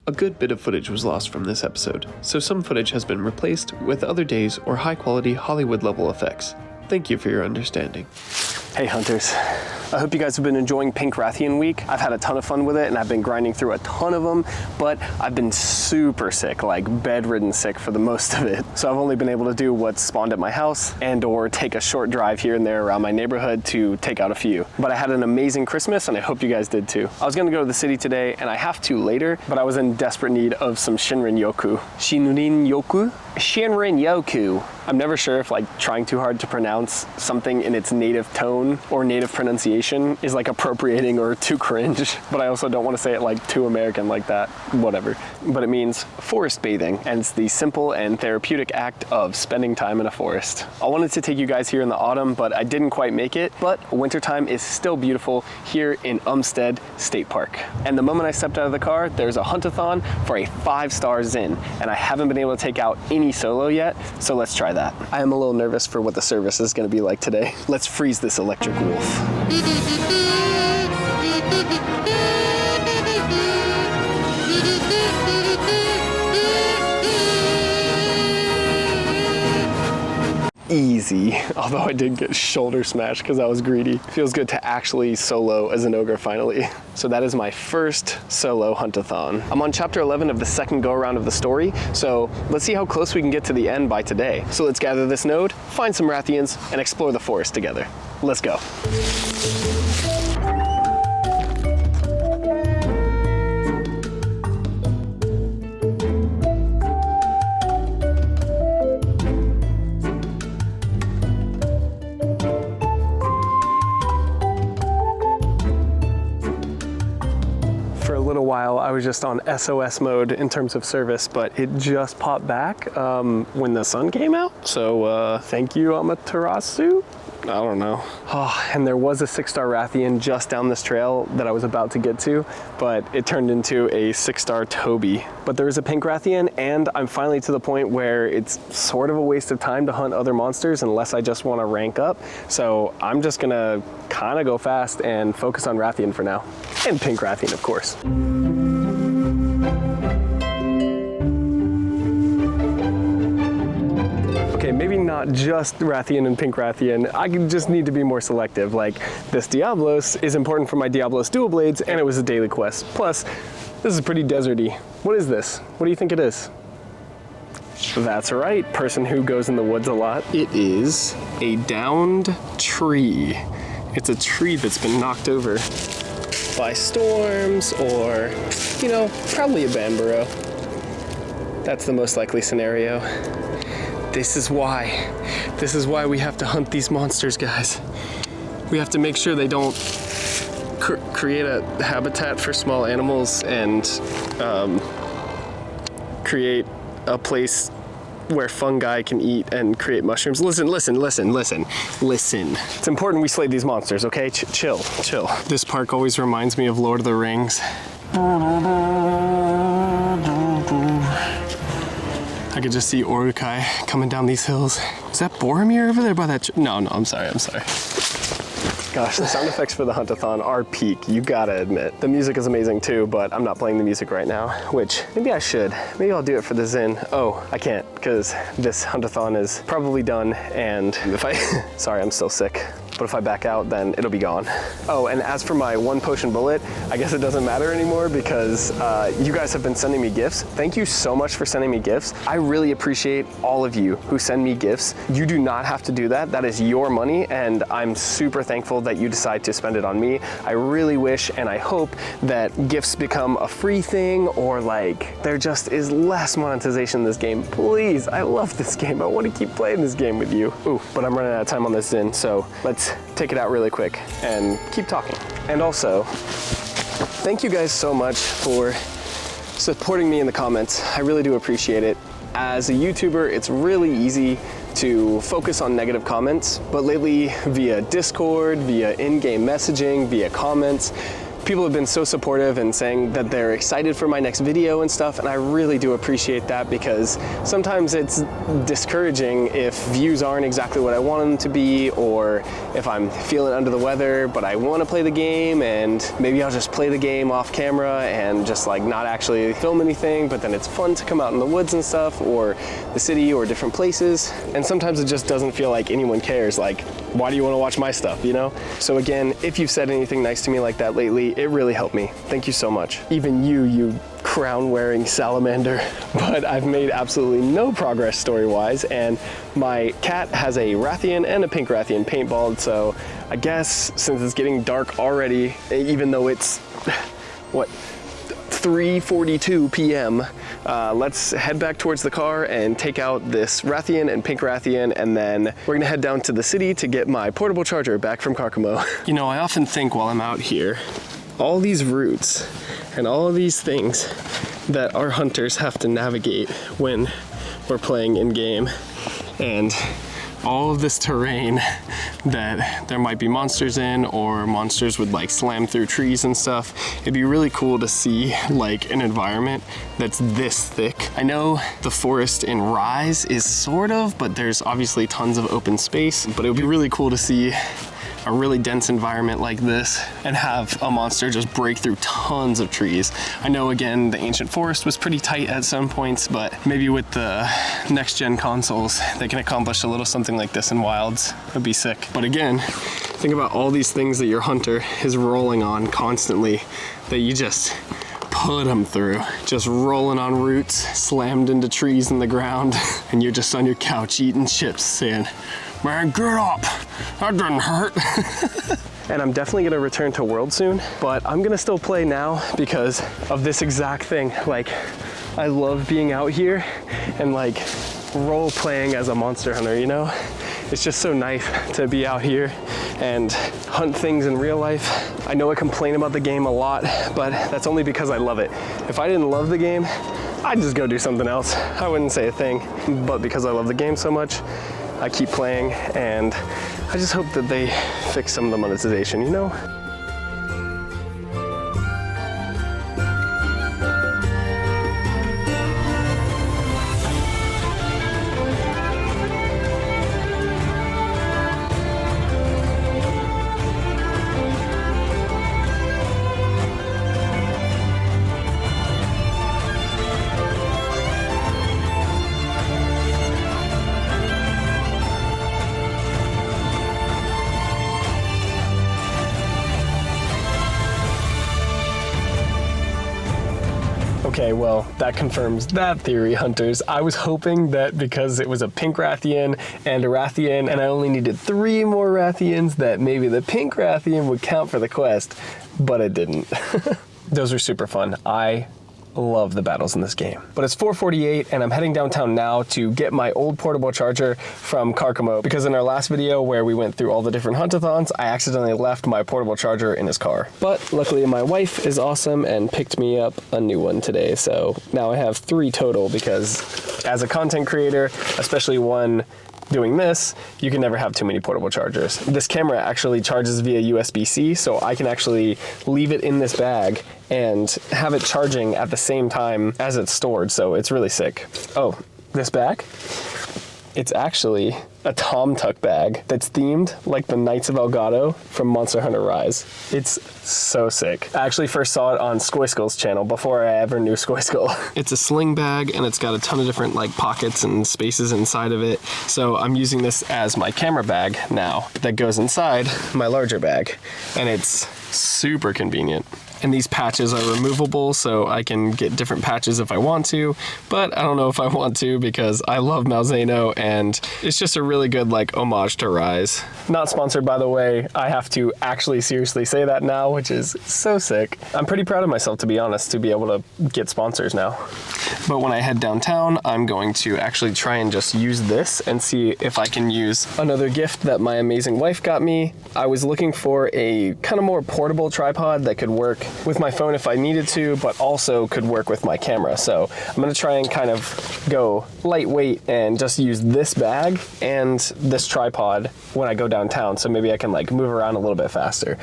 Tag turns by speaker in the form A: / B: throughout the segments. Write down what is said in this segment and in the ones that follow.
A: A good bit of footage was lost from this episode, so some footage has been replaced with other days or high-quality Hollywood-level effects. Thank you for your understanding.
B: Hey hunters, I hope you guys have been enjoying Pink Rathian week. I've had a ton of fun with it and I've been grinding through a ton of them, but I've been super sick, like bedridden sick for the most of it. So I've only been able to do what's spawned at my house and or take a short drive here and there around my neighborhood to take out a few. But I had an amazing Christmas and I hope you guys did too. I was gonna go to the city today and I have to later, but I was in desperate need of some Shinrin Yoku. Shinrin Yoku? Shinrin Yoku. I'm never sure if like trying too hard to pronounce something in its native tone or native pronunciation is like appropriating or too cringe, but I also don't want to say it like too American like that, whatever. But it means forest bathing, and it's the simple and therapeutic act of spending time in a forest. I wanted to take you guys here in the autumn, but I didn't quite make it, but wintertime is still beautiful here in Umstead State Park. And the moment I stepped out of the car, there's a hunt-a-thon for a 5-star Zin, and I haven't been able to take out any solo yet, so let's try that. I am a little nervous for what the service is going to be like today. Let's freeze this electric wolf. Easy, although I did get shoulder smashed because I was greedy. Feels good to actually solo as an ogre finally. So that is my first solo hunt-a-thon. I'm on chapter 11 of the second go around of the story, so let's see how close we can get to the end by today. So let's gather this node, find some Rathians, and explore the forest together. Let's go. While I was just on SOS mode in terms of service, but it just popped back when the sun came out. So thank you, Amaterasu. I don't know. Oh, and there was a 6-star Rathian just down this trail that I was about to get to, but it turned into a 6-star Toby. But there is a pink Rathian, and I'm finally to the point where it's sort of a waste of time to hunt other monsters unless I just want to rank up. So I'm just gonna kind of go fast and focus on Rathian for now. And pink Rathian, of course. Okay, maybe not just Rathian and pink Rathian. I just need to be more selective. Like, this Diablos is important for my Diablos dual blades, and it was a daily quest. Plus, this is pretty deserty. What is this? What do you think it is? That's right, person who goes in the woods a lot. It is a downed tree. It's a tree that's been knocked over by storms or, you know, probably a Banburo. That's the most likely scenario. This is why we have to hunt these monsters, guys. We have to make sure they don't create a habitat for small animals and create a place where fungi can eat and create mushrooms. Listen. It's important we slay these monsters, okay? Chill. This park always reminds me of Lord of the Rings. I could just see Urukai coming down these hills. Is that Boromir over there by that No, I'm sorry. Gosh, the sound effects for the hunt-a-thon are peak, you gotta admit. The music is amazing too, but I'm not playing the music right now, which maybe I should. Maybe I'll do it for the Zin. Oh, I can't, because this hunt-a-thon is probably done, and if I, sorry, I'm still sick. But if I back out, then it'll be gone. Oh, and as for my 1 potion bullet, I guess it doesn't matter anymore because you guys have been sending me gifts. Thank you so much for sending me gifts. I really appreciate all of you who send me gifts. You do not have to do that. That is your money, and I'm super thankful that you decide to spend it on me. I really wish and I hope that gifts become a free thing, or like there just is less monetization in this game. Please, I love this game. I want to keep playing this game with you. Ooh, but I'm running out of time on this Zin, so let's take it out really quick and keep talking. And also, thank you guys so much for supporting me in the comments. I really do appreciate it. As a YouTuber, it's really easy to focus on negative comments, but lately via Discord, via in-game messaging, via comments, People have been so supportive and saying that they're excited for my next video and stuff, and I really do appreciate that, because sometimes it's discouraging if views aren't exactly what I want them to be, or if I'm feeling under the weather but I want to play the game, and maybe I'll just play the game off camera and just like not actually film anything, but then it's fun to come out in the woods and stuff, or the city, or different places. And sometimes it just doesn't feel like anyone cares. Like, why do you want to watch my stuff, you know? So again, if you've said anything nice to me like that lately, it really helped me. Thank you so much. Even you crown-wearing salamander. But I've made absolutely no progress story-wise, and my cat has a Rathian and a pink Rathian paintballed, so I guess since it's getting dark already, even though it's, what, 3:42 p.m. Let's head back towards the car and take out this Rathian and pink Rathian, and then we're gonna head down to the city to get my portable charger back from Carcamo. You know, I often think while I'm out here, all these routes and all of these things that our hunters have to navigate when we're playing in game, and all of this terrain that there might be monsters in, or monsters would like slam through trees and stuff. It'd be really cool to see like an environment that's this thick. I know the forest in Rise is sort of, but there's obviously tons of open space, but it would be really cool to see a really dense environment like this and have a monster just break through tons of trees. I know, again, the ancient forest was pretty tight at some points, but maybe with the next gen consoles, they can accomplish a little something like this in wilds. It'd be sick. But again, think about all these things that your hunter is rolling on constantly that you just put them through. Just rolling on roots, slammed into trees in the ground, and you're just on your couch eating chips saying, "Man, get up, that didn't hurt." And I'm definitely gonna return to World soon, but I'm gonna still play now because of this exact thing. Like, I love being out here and like role playing as a monster hunter, you know? It's just so nice to be out here and hunt things in real life. I know I complain about the game a lot, but that's only because I love it. If I didn't love the game, I'd just go do something else. I wouldn't say a thing, but because I love the game so much, I keep playing, and I just hope that they fix some of the monetization, you know? Okay, well, that confirms that theory, hunters. I was hoping that because it was a pink Rathian and a Rathian, and I only needed 3 more Rathians, that maybe the pink Rathian would count for the quest, but it didn't. Those are super fun. I love the battles in this game. But it's 4:48 and I'm heading downtown now to get my old portable charger from Carcamo, because in our last video where we went through all the different huntathons, I accidentally left my portable charger in his car. But luckily my wife is awesome and picked me up a new one today, so now I have 3 total, because as a content creator, especially one doing this, you can never have too many portable chargers. This camera actually charges via USB-C, so I can actually leave it in this bag and have it charging at the same time as it's stored, so it's really sick. Oh, this bag? It's actually a Tom Tuck bag that's themed like the Knights of Elgato from Monster Hunter Rise. It's so sick. I actually first saw it on Skoyskull's channel before I ever knew Skoyskull. It's a sling bag and it's got a ton of different like pockets and spaces inside of it. So I'm using this as my camera bag now that goes inside my larger bag, and it's super convenient. And these patches are removable, so I can get different patches if I want to, but I don't know if I want to because I love Malzeno and it's just a really good like homage to Rise. Not sponsored, by the way. I have to actually seriously say that now, which is so sick. I'm pretty proud of myself, to be honest, to be able to get sponsors now. But when I head downtown, I'm going to actually try and just use this and see if I can use another gift that my amazing wife got me. I was looking for a kind of more portable tripod that could work with my phone if I needed to, but also could work with my camera. So I'm gonna try and kind of go lightweight and just use this bag and this tripod when I go downtown, so maybe I can like move around a little bit faster.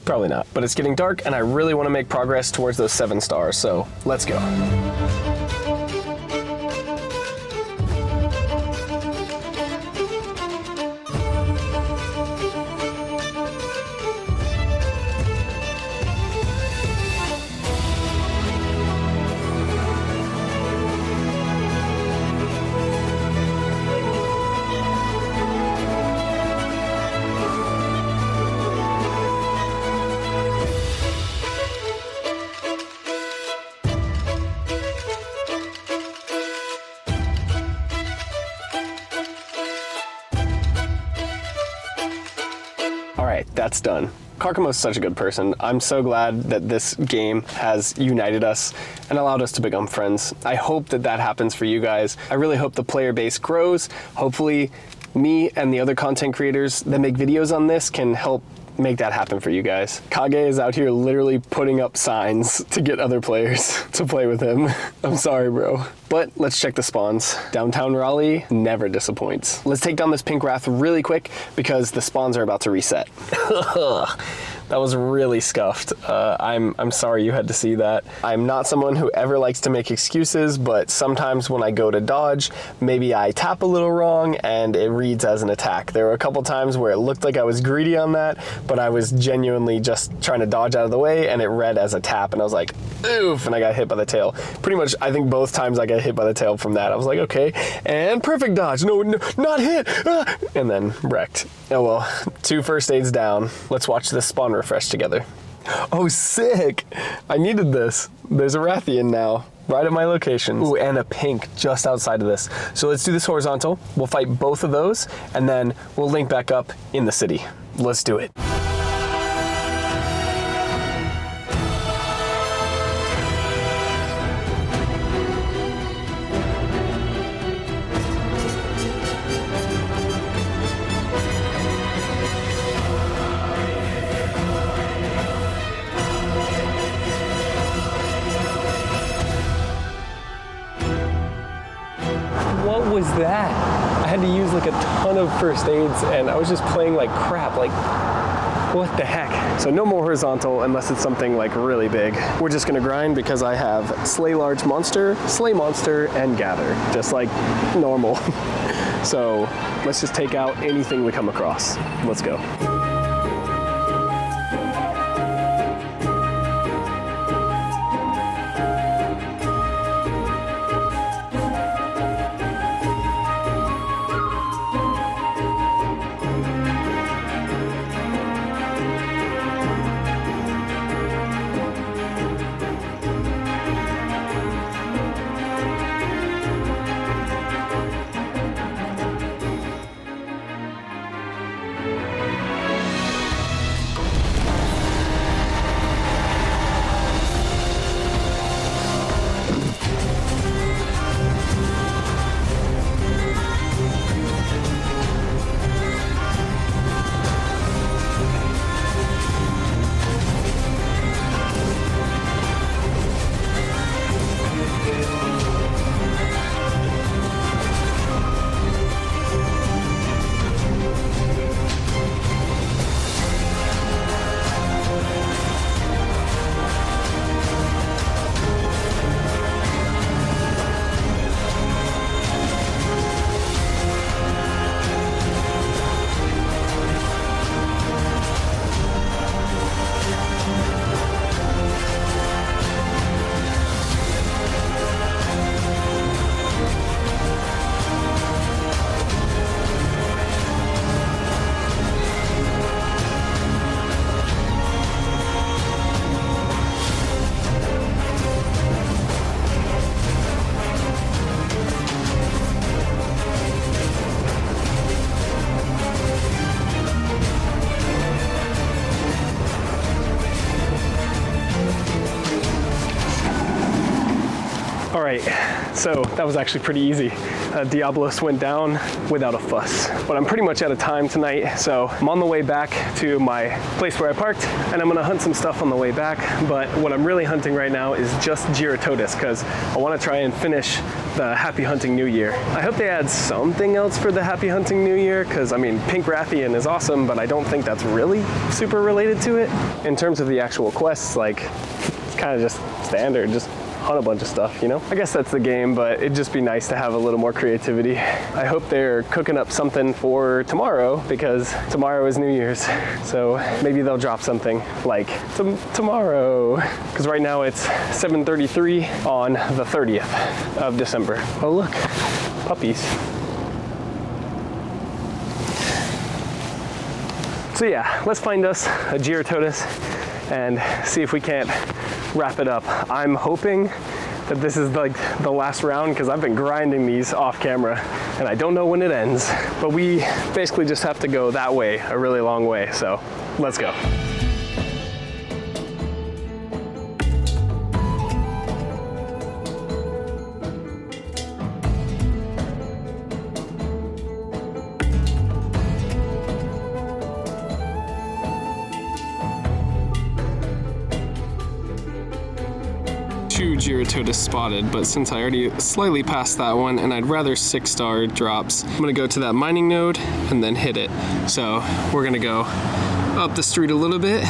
B: Probably not, but it's getting dark and I really want to make progress towards those 7 stars, so let's go. All right, that's done. Carcamo's such a good person. I'm so glad that this game has united us and allowed us to become friends. I hope that that happens for you guys. I really hope the player base grows. Hopefully me and the other content creators that make videos on this can help make that happen for you guys. Kage is out here literally putting up signs to get other players to play with him. I'm sorry, bro. But let's check the spawns. Downtown Raleigh never disappoints. Let's take down this pink wrath really quick because the spawns are about to reset. That was really scuffed. I'm sorry you had to see that. I'm not someone who ever likes to make excuses, but sometimes when I go to dodge, maybe I tap a little wrong and it reads as an attack. There were a couple times where it looked like I was greedy on that, but I was genuinely just trying to dodge out of the way and it read as a tap and I was like, oof, and I got hit by the tail. Pretty much, I think both times I got hit by the tail from that. I was like, okay, and perfect dodge. No, not hit. Ah, and then wrecked. Oh well, 2 first aids down. Let's watch this spawn refresh together. Oh, sick. I needed this. There's a Rathian now, right at my location. Ooh, and a pink just outside of this. So let's do this horizontal. We'll fight both of those, and then we'll link back up in the city. Let's do it. What was that? I had to use like a ton of first aids and I was just playing like crap, like what the heck? So no more horizontal unless it's something like really big. We're just gonna grind because I have slay large monster, slay monster, and gather, just like normal. So let's just take out anything we come across. Let's go. All right, so that was actually pretty easy. Diablos went down without a fuss, but I'm pretty much out of time tonight, so I'm on the way back to my place where I parked, and I'm gonna hunt some stuff on the way back, but what I'm really hunting right now is just Giratotus, because I wanna try and finish the Happy Hunting New Year. I hope they add something else for the Happy Hunting New Year, because I mean, Pink Rathian is awesome, but I don't think that's really super related to it. In terms of the actual quests, like, it's kind of just standard, just hunt a bunch of stuff, you know? I guess that's the game, but it'd just be nice to have a little more creativity. I hope they're cooking up something for tomorrow, because tomorrow is New Year's. So maybe they'll drop something like tomorrow. Because right now it's 7:33 on the 30th of December. Oh look, puppies. So yeah, let's find us a Giratotus and see if we can't wrap it up. I'm hoping that this is like the last round, because I've been grinding these off camera and I don't know when it ends, but we basically just have to go that way a really long way. So let's go. Two Giratotus spotted, but since I already slightly passed that one and I'd rather 6-star drops, I'm gonna go to that mining node and then hit it. So we're gonna go up the street a little bit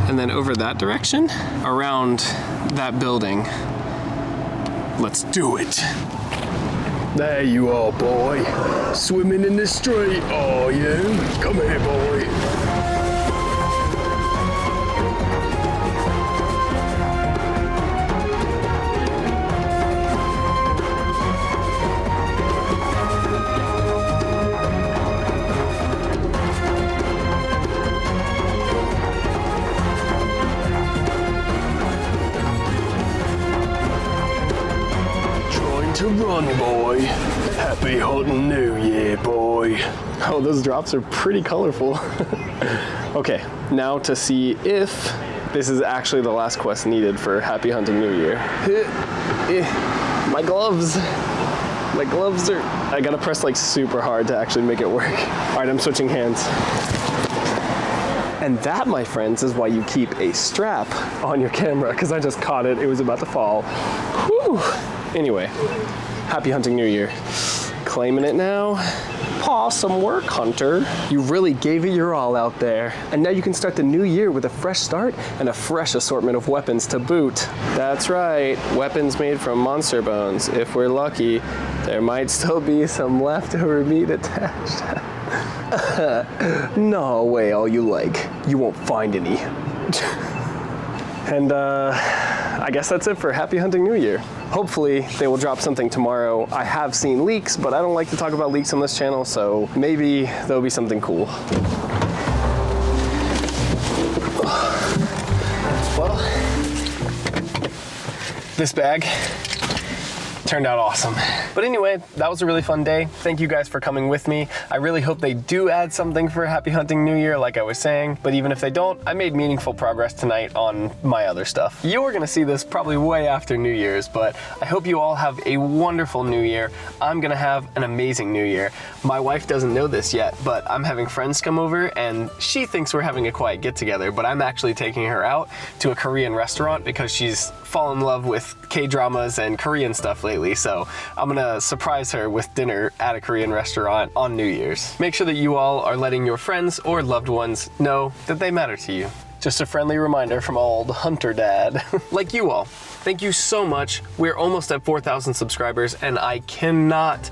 B: and then over that direction around that building. Let's do it. There you are, boy. Swimming in the street, are you? Come here, boy. To run, boy. Happy hunting New Year, boy. Oh, those drops are pretty colorful. Okay, now to see if this is actually the last quest needed for Happy Hunting New Year. My gloves. My gloves are... I gotta press like super hard to actually make it work. All right, I'm switching hands. And that, my friends, is why you keep a strap on your camera, because I just caught it. It was about to fall. Whew. Anyway, Happy Hunting New Year. Claiming it now. Awesome work, Hunter. You really gave it your all out there. And now you can start the new year with a fresh start and a fresh assortment of weapons to boot. That's right, weapons made from monster bones. If we're lucky, there might still be some leftover meat attached. No way, all you like. You won't find any. And I guess that's it for Happy Hunting New Year. Hopefully they will drop something tomorrow. I have seen leaks, but I don't like to talk about leaks on this channel, so maybe there'll be something cool. Well, this bag turned out awesome. But anyway, that was a really fun day. Thank you guys for coming with me. I really hope they do add something for Happy Hunting New Year, like I was saying. But even if they don't, I made meaningful progress tonight on my other stuff. You're gonna see this probably way after New Year's, but I hope you all have a wonderful New Year. I'm gonna have an amazing New Year. My wife doesn't know this yet, but I'm having friends come over and she thinks we're having a quiet get together, but I'm actually taking her out to a Korean restaurant because she's fallen in love with K-dramas and Korean stuff lately. So I'm gonna surprise her with dinner at a Korean restaurant on New Year's. Make sure that you all are letting your friends or loved ones know that they matter to you. Just a friendly reminder from old Hunter Dad. Like you all, thank you so much. We're almost at 4,000 subscribers and I cannot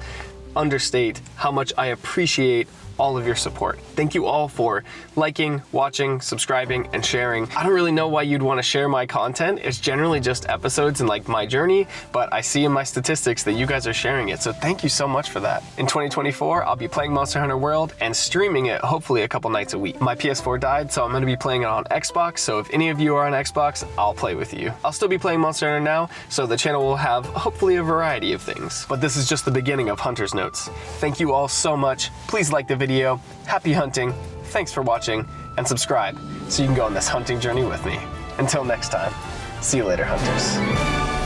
B: understate how much I appreciate all of your support. Thank you all for liking, watching, subscribing, and sharing. I don't really know why you'd want to share my content. It's generally just episodes and like my journey, but I see in my statistics that you guys are sharing it, so thank you so much for that. In 2024, I'll be playing Monster Hunter World and streaming it hopefully a couple nights a week. My PS4 died, so I'm gonna be playing it on Xbox, so if any of you are on Xbox, I'll play with you. I'll still be playing Monster Hunter now, so the channel will have hopefully a variety of things. But this is just the beginning of Hunter's Notes. Thank you all so much. Please like the video. Happy hunting, thanks for watching, and subscribe so you can go on this hunting journey with me. Until next time, see you later, hunters.